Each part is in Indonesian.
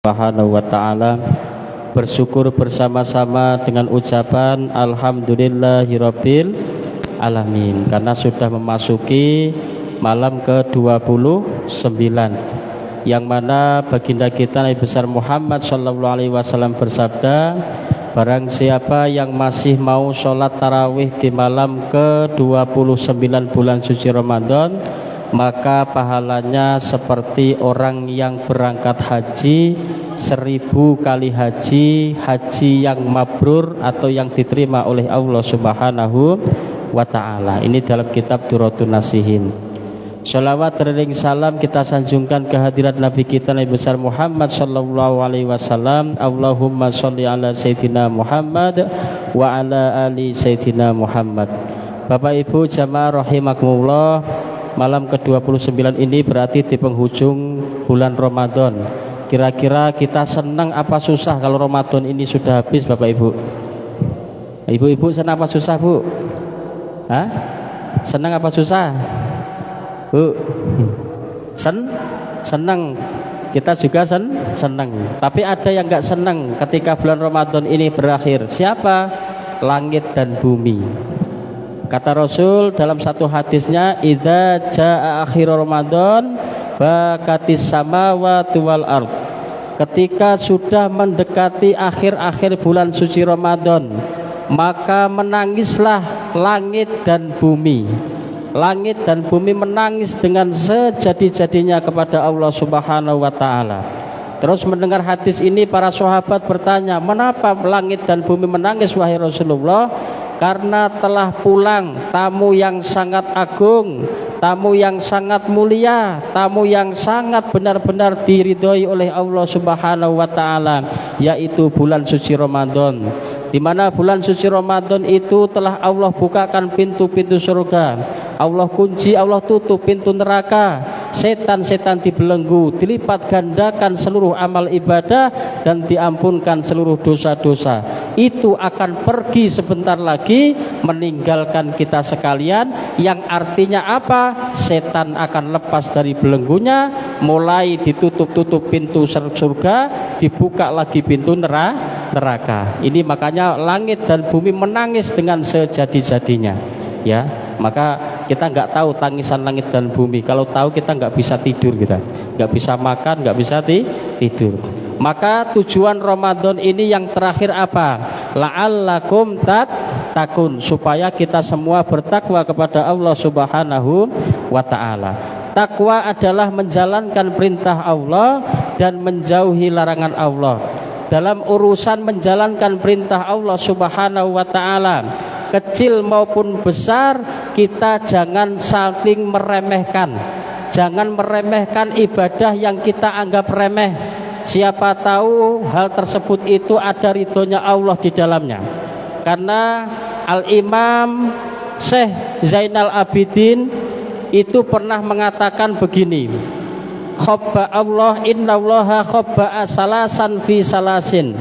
Subhanahu wa ta'ala, bersyukur bersama-sama dengan ucapan Alhamdulillahirabbil alamin, karena sudah memasuki malam ke-29, yang mana baginda kita Nabi besar Muhammad sallallahu alaihi wasallam bersabda, barang siapa yang masih mau sholat tarawih di malam ke-29 bulan suci Ramadan, maka pahalanya seperti orang yang berangkat haji 1000 kali haji, haji yang mabrur atau yang diterima oleh Allah Subhanahu wa ta'ala. Ini dalam kitab Duratun Nasihin. Sholawat dan salam kita sanjungkan kehadirat Nabi kita Nabi besar Muhammad sallallahu alaihi wasallam. Allahumma sholli ala Sayyidina Muhammad wa ala ali Sayyidina Muhammad. Bapak Ibu jamaah rahimakumullah, malam ke-29 ini berarti di penghujung bulan Ramadan. Kira-kira kita senang apa susah kalau Ramadan ini sudah habis, Bapak Ibu? Ibu-ibu senang apa susah, Bu? Hah? Senang apa susah? Bu? Senang. Kita juga senang. Tapi ada yang enggak senang ketika bulan Ramadan ini berakhir. Siapa? Langit dan bumi. Kata Rasul dalam satu hadisnya, idza jaa akhir Ramadan bakatis samawati wal ard. Ketika sudah mendekati akhir-akhir bulan suci Ramadan, maka menangislah langit dan bumi. Langit dan bumi menangis dengan sejadi-jadinya kepada Allah Subhanahu wa ta'ala. Terus mendengar hadis ini, para sahabat bertanya, "Mengapa langit dan bumi menangis wahai Rasulullah?" Karena telah pulang tamu yang sangat agung, tamu yang sangat mulia, tamu yang sangat benar-benar diridhoi oleh Allah Subhanahu wa ta'ala, yaitu bulan suci Ramadan. Di mana bulan suci Ramadan itu telah Allah bukakan pintu-pintu surga, Allah kunci, Allah tutup pintu neraka, setan-setan dibelenggu, dilipat gandakan seluruh amal ibadah dan diampunkan seluruh dosa-dosa. Itu akan pergi sebentar lagi meninggalkan kita sekalian, yang artinya apa? Setan akan lepas dari belenggunya, mulai ditutup-tutup pintu surga, dibuka lagi pintu neraka. Ini makanya langit dan bumi menangis dengan sejadi-jadinya, ya. Maka kita nggak tahu tangisan langit dan bumi. Kalau tahu kita nggak bisa tidur, kita nggak bisa makan, nggak bisa tidur. Maka tujuan Ramadan ini yang terakhir apa? La'allakum tattaqun, supaya kita semua bertakwa kepada Allah Subhanahu wa ta'ala. Takwa adalah menjalankan perintah Allah dan menjauhi larangan Allah. Dalam urusan menjalankan perintah Allah Subhanahu wa ta'ala, kecil maupun besar, kita jangan saling meremehkan. Jangan meremehkan ibadah yang kita anggap remeh. Siapa tahu hal tersebut itu ada ridhonya Allah di dalamnya. Karena Al-Imam Syekh Zainal Abidin itu pernah mengatakan begini, khobba Allah innallaha khobba salasan fi salasin.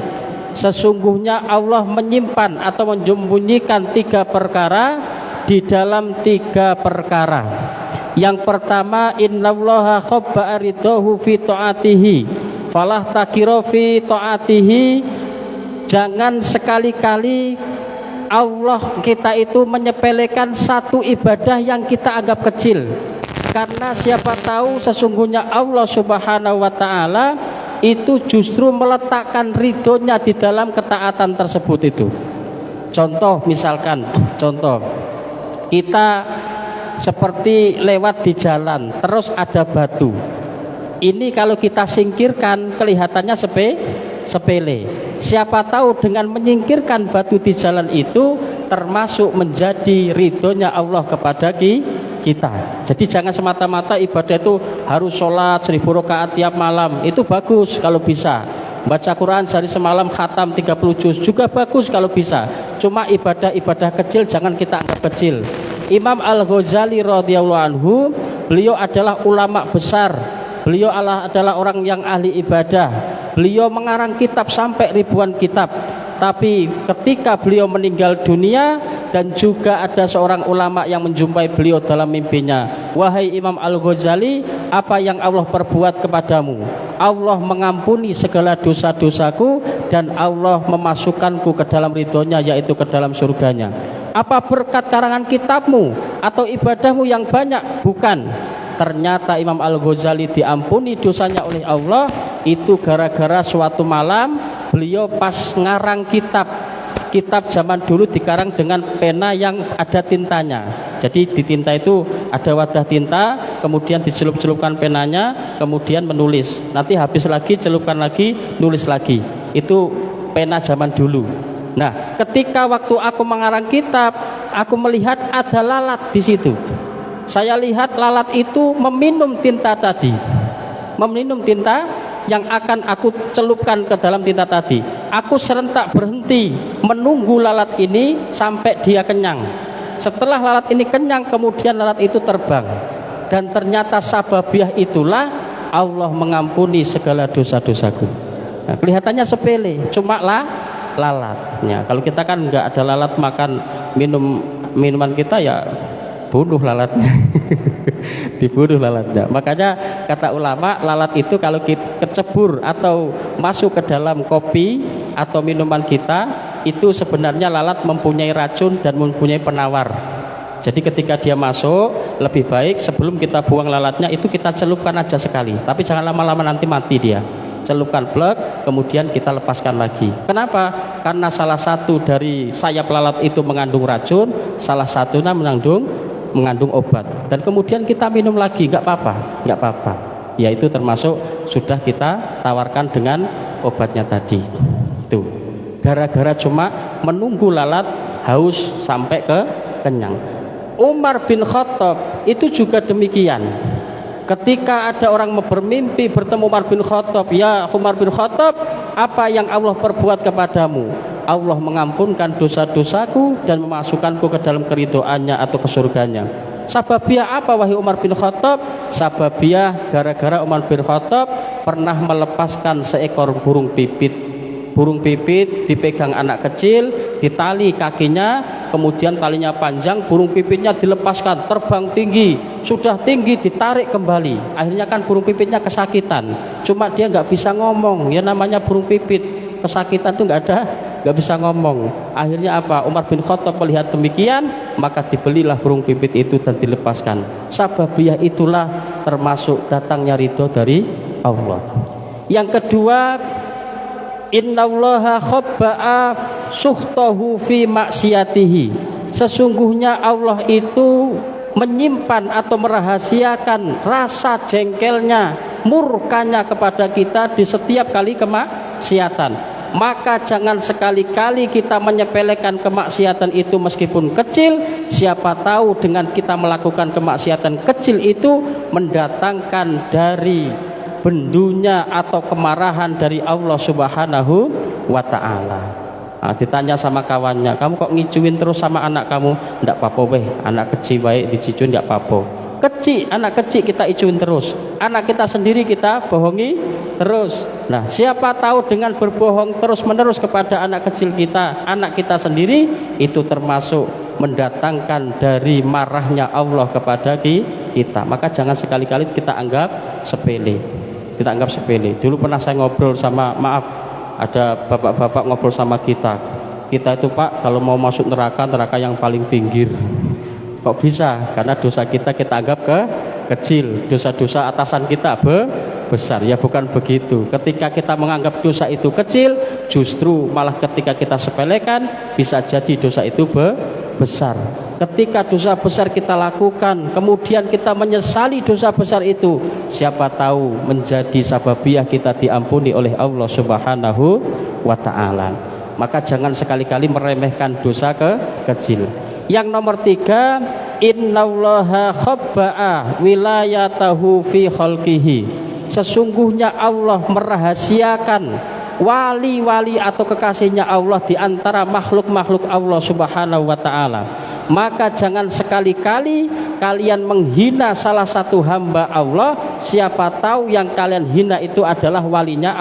Sesungguhnya Allah menyimpan atau menyembunyikan 3 perkara di dalam 3 perkara. Yang pertama, innallaha khobba ridhohu fi ta'atihi falah takiro fi ta'atihi. Jangan sekali-kali Allah kita itu menyepelekan satu ibadah yang kita anggap kecil. Karena siapa tahu sesungguhnya Allah Subhanahu wa ta'ala itu justru meletakkan ridhonya di dalam ketaatan tersebut itu. Contoh, misalkan contoh, kita seperti lewat di jalan, terus ada batu. Ini kalau kita singkirkan kelihatannya sepele. Siapa tahu dengan menyingkirkan batu di jalan itu termasuk menjadi ridhonya Allah kepada kita. Jadi jangan semata-mata ibadah itu harus sholat 1000 rakaat tiap malam. Itu bagus kalau bisa. Baca Quran sehari semalam khatam 30 juz juga bagus kalau bisa. Cuma ibadah-ibadah kecil jangan kita anggap kecil. Imam Al-Ghazali radhiyallahu anhu, beliau adalah ulama besar. Beliau adalah orang yang ahli ibadah. Beliau mengarang kitab sampai ribuan kitab. Tapi ketika beliau meninggal dunia, dan juga ada seorang ulama yang menjumpai beliau dalam mimpinya. Wahai Imam Al-Ghazali, apa yang Allah perbuat kepadamu? Allah mengampuni segala dosa-dosaku dan Allah memasukkanku ke dalam ridhonya, yaitu ke dalam surganya. Apa berkat karangan kitabmu atau ibadahmu yang banyak? Bukan. Ternyata Imam Al-Ghazali diampuni dosanya oleh Allah itu gara-gara suatu malam beliau pas ngarang kitab zaman dulu dikarang dengan pena yang ada tintanya. Jadi di tinta itu ada wadah tinta, kemudian dicelup-celupkan penanya, kemudian menulis. Nanti habis lagi celupkan lagi, nulis lagi. Itu pena zaman dulu. Nah, ketika waktu aku mengarang kitab, aku melihat ada lalat di situ. Saya lihat lalat itu meminum tinta tadi, meminum tinta yang akan aku celupkan ke dalam tinta tadi. Aku serentak berhenti menunggu lalat ini sampai dia kenyang. Setelah lalat ini kenyang, kemudian lalat itu terbang. Dan ternyata sababiah itulah Allah mengampuni segala dosa-dosaku. Nah, kelihatannya sepele, cuma lalatnya. Kalau kita kan nggak ada lalat makan minuman kita, ya bunuh lalatnya. Dibunuh lalatnya. Makanya kata ulama, lalat itu kalau kecebur atau masuk ke dalam kopi atau minuman kita, itu sebenarnya lalat mempunyai racun dan mempunyai penawar. Jadi ketika dia masuk, lebih baik sebelum kita buang lalatnya itu kita celupkan aja sekali. Tapi jangan lama-lama, nanti mati dia. Celupkan plek, kemudian kita lepaskan lagi. Kenapa? Karena salah satu dari sayap lalat itu mengandung racun, salah satunya mengandung obat, dan kemudian kita minum lagi, nggak apa-apa. Yaitu termasuk sudah kita tawarkan dengan obatnya tadi. Itu gara-gara cuma menunggu lalat haus sampai ke kenyang. Umar bin Khattab itu juga demikian. Ketika ada orang bermimpi bertemu Umar bin Khattab, ya Umar bin Khattab, apa yang Allah perbuat kepadamu? Allah mengampunkan dosa-dosaku dan memasukkanku ke dalam keridhoannya atau ke surganya. Sababiah apa wahai Umar bin Khattab? Sababiah gara-gara Umar bin Khattab pernah melepaskan seekor burung pipit. Burung pipit dipegang anak kecil, ditali kakinya, kemudian talinya panjang, burung pipitnya dilepaskan, terbang tinggi, sudah tinggi ditarik kembali. Akhirnya kan burung pipitnya kesakitan, cuma dia nggak bisa ngomong, ya namanya burung pipit, kesakitan tuh nggak bisa ngomong. Akhirnya apa? Umar bin Khattab melihat demikian, maka dibelilah burung pipit itu dan dilepaskan. Sababiah itulah termasuk datangnya ridho dari Allah. Yang kedua, innallaha khabba'a suhtahu fi maksiyatihi. Sesungguhnya Allah itu menyimpan atau merahasiakan rasa jengkelnya, murkanya kepada kita di setiap kali kemaksiatan. Maka jangan sekali-kali kita menyepelekan kemaksiatan itu meskipun kecil. Siapa tahu dengan kita melakukan kemaksiatan kecil itu mendatangkan dari bendunya atau kemarahan dari Allah Subhanahu wa ta'ala. Nah, ditanya sama kawannya, kamu kok ngicuin terus sama anak kamu? Ndak apa-apa weh, anak kecil baik dicuin ndak apa-apa. Kecil, anak kecil kita icuin terus, anak kita sendiri kita bohongi terus. Nah, siapa tahu dengan berbohong terus menerus kepada anak kecil kita, anak kita sendiri, itu termasuk mendatangkan dari marahnya Allah kepada kita. Maka jangan sekali-kali kita anggap sepele. Kita anggap sepele. Dulu pernah saya ngobrol sama, maaf, ada bapak-bapak ngobrol sama kita itu Pak, kalau mau masuk neraka yang paling pinggir. Kok bisa? Karena dosa kita anggap kecil, dosa-dosa atasan kita besar. Ya bukan begitu. Ketika kita menganggap dosa itu kecil, justru malah ketika kita sepelekan, bisa jadi dosa itu besar. Ketika dosa besar kita lakukan, kemudian kita menyesali dosa besar itu, siapa tahu menjadi sababiah kita diampuni oleh Allah Subhanahu wa ta'ala. Maka jangan sekali-kali meremehkan dosa kecil. Yang nomor 3, innallaha khabba'a wilayatahu fi khalqihi. Sesungguhnya Allah merahasiakan wali-wali atau kekasihnya Allah di antara makhluk-makhluk Allah Subhanahu wa ta'ala. Maka jangan sekali-kali kalian menghina salah satu hamba Allah. Siapa tahu yang kalian hina itu adalah walinya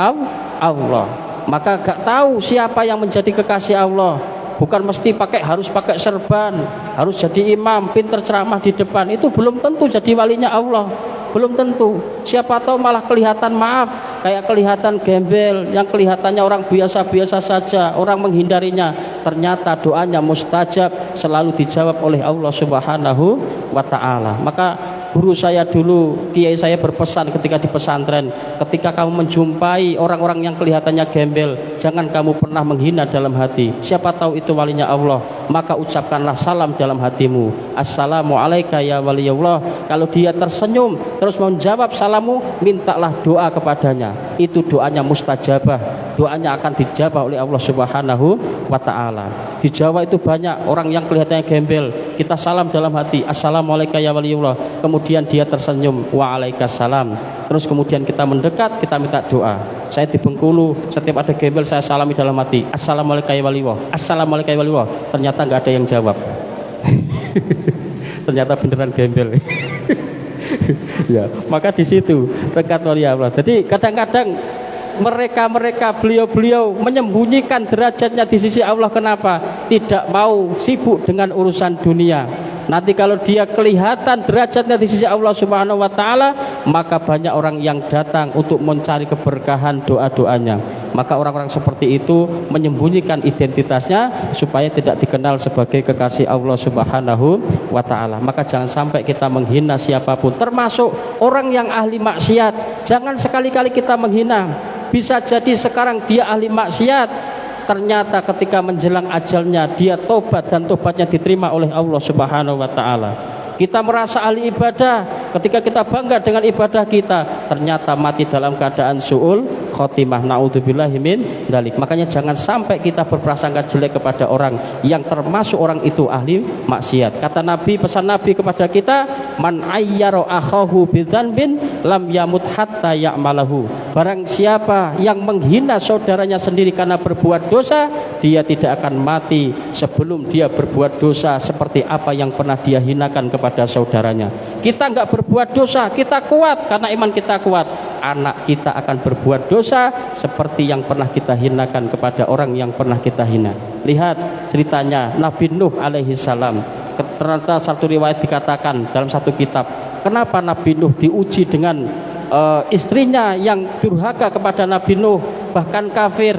Allah. Maka gak tahu siapa yang menjadi kekasih Allah. bukan mesti harus pakai serban, harus jadi imam, pinter ceramah di depan. Itu belum tentu jadi walinya Allah, belum tentu. Siapa tahu malah kelihatan, maaf, kayak kelihatan gembel, yang kelihatannya orang biasa-biasa saja, orang menghindarinya, ternyata doanya mustajab, selalu dijawab oleh Allah Subhanahu wa ta'ala. Maka guru saya dulu, kiai saya berpesan ketika di pesantren, ketika kamu menjumpai orang-orang yang kelihatannya gembel, jangan kamu pernah menghina dalam hati. Siapa tahu itu walinya Allah, maka ucapkanlah salam dalam hatimu, assalamualaikum ya waliyullah. Kalau dia tersenyum terus menjawab salamu, mintalah doa kepadanya, itu doanya mustajabah, doanya akan dijawab oleh Allah Subhanahu wa ta'ala. Di Jawa itu banyak orang yang kelihatannya gembel, kita salam dalam hati, assalamualaikum ya waliyullah, kemudian dia tersenyum, waalaikumsalam, terus kemudian kita mendekat, kita minta doa. Saya di Bengkulu, setiap ada gembel saya salami dalam hati, assalamualaikum ya waliyullah, assalamualaikum ya waliyullah, ternyata nggak ada yang jawab. Ternyata beneran gembel. Ya, maka di situ dekat wali Allah. Jadi kadang-kadang mereka beliau-beliau menyembunyikan derajatnya di sisi Allah. Kenapa? Tidak mau sibuk dengan urusan dunia. Nanti kalau dia kelihatan derajatnya di sisi Allah Subhanahu wa ta'ala, maka banyak orang yang datang untuk mencari keberkahan doa-doanya. Maka orang-orang seperti itu menyembunyikan identitasnya supaya tidak dikenal sebagai kekasih Allah Subhanahu wa ta'ala. Maka jangan sampai kita menghina siapapun, termasuk orang yang ahli maksiat. Jangan sekali-kali kita menghina. Bisa jadi sekarang dia ahli maksiat, ternyata ketika menjelang ajalnya dia tobat dan tobatnya diterima oleh Allah Subhanahu wa ta'ala. Kita merasa ahli ibadah, ketika kita bangga dengan ibadah kita, ternyata mati dalam keadaan su'ul khotimah, na'udzubillahi min dzalik. Makanya jangan sampai kita berprasangka jelek kepada orang yang termasuk orang itu ahli maksiat. Kata Nabi, pesan Nabi kepada kita, man ayyara akhahu bidzanbin lam yamut hatta ya'malahu. Barang siapa yang menghina saudaranya sendiri karena berbuat dosa, dia tidak akan mati sebelum dia berbuat dosa seperti apa yang pernah dia hinakan kepada saudaranya. Kita enggak berbuat dosa, kita kuat karena iman kita kuat. Anak kita akan berbuat dosa seperti yang pernah kita hinakan kepada orang yang pernah kita hina. Lihat ceritanya Nabi Nuh alaihi salam. Ternyata satu riwayat dikatakan dalam satu kitab, kenapa Nabi Nuh diuji dengan istrinya yang durhaka kepada Nabi Nuh, bahkan kafir.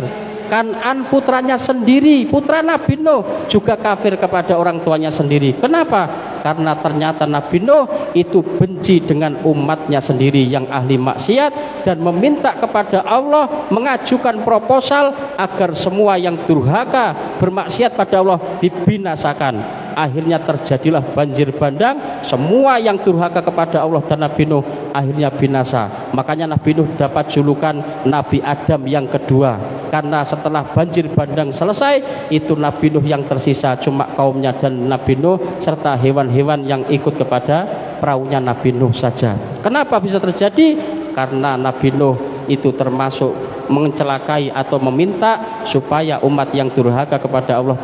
Kan'an putranya sendiri, putra Nabi Nuh juga kafir kepada orang tuanya sendiri. Kenapa? Karena ternyata Nabi Nuh itu benci dengan umatnya sendiri yang ahli maksiat dan meminta kepada Allah, mengajukan proposal agar semua yang durhaka bermaksiat pada Allah dibinasakan. Akhirnya terjadilah banjir bandang, semua yang durhaka kepada Allah dan Nabi Nuh akhirnya binasa. Makanya Nabi Nuh dapat julukan Nabi Adam yang kedua, karena setelah banjir bandang selesai, itu Nabi Nuh yang tersisa cuma kaumnya dan Nabi Nuh serta hewan-hewan yang ikut kepada perahunya Nabi Nuh saja. Kenapa bisa terjadi? Karena Nabi Nuh itu termasuk mencelakai atau meminta supaya umat yang durhaka kepada Allah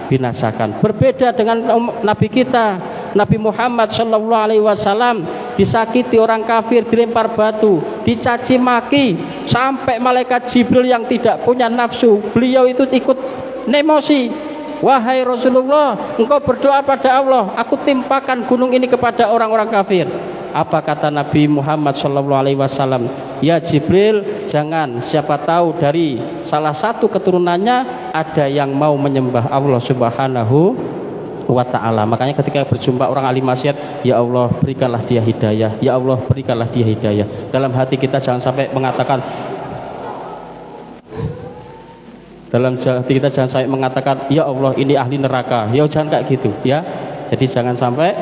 binasakan. Berbeda dengan Nabi kita, Nabi Muhammad Shallallahu Alaihi Wasallam, disakiti orang kafir, dilempar batu, dicaci maki, sampai malaikat Jibril yang tidak punya nafsu, beliau itu ikut emosi. Wahai Rasulullah, engkau berdoa pada Allah, aku timpakan gunung ini kepada orang-orang kafir. Apa kata Nabi Muhammad SAW? Ya Jibril, jangan, siapa tahu dari salah satu keturunannya ada yang mau menyembah Allah Subhanahu wa ta'ala. Makanya ketika berjumpa orang ahli maksiat, ya Allah berikanlah dia hidayah, ya Allah berikanlah dia hidayah. Dalam hati kita jangan sampai mengatakan, ya Allah ini ahli neraka. Ya jangan kayak gitu ya. Jadi jangan sampai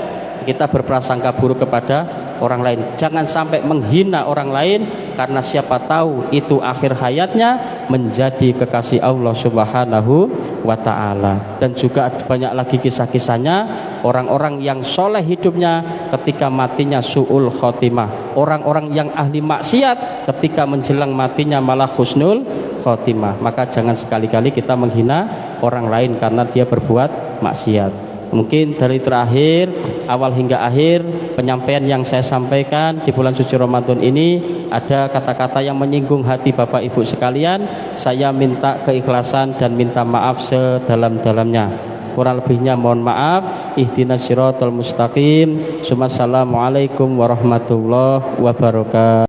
kita berprasangka buruk kepada orang lain. Jangan sampai menghina orang lain, karena siapa tahu itu akhir hayatnya menjadi kekasih Allah Subhanahu wa ta'ala. Dan juga banyak lagi kisah-kisahnya orang-orang yang soleh hidupnya ketika matinya su'ul khotimah. Orang-orang yang ahli maksiat ketika menjelang matinya malah husnul khotimah. Maka jangan sekali-kali kita menghina orang lain karena dia berbuat maksiat. Mungkin dari terakhir awal hingga akhir penyampaian yang saya sampaikan di bulan suci Ramadan ini ada kata-kata yang menyinggung hati Bapak Ibu sekalian, saya minta keikhlasan dan minta maaf sedalam-dalamnya. Kurang lebihnya mohon maaf. Ihdinas siratal mustaqim. Assalamualaikum warahmatullahi wabarakatuh.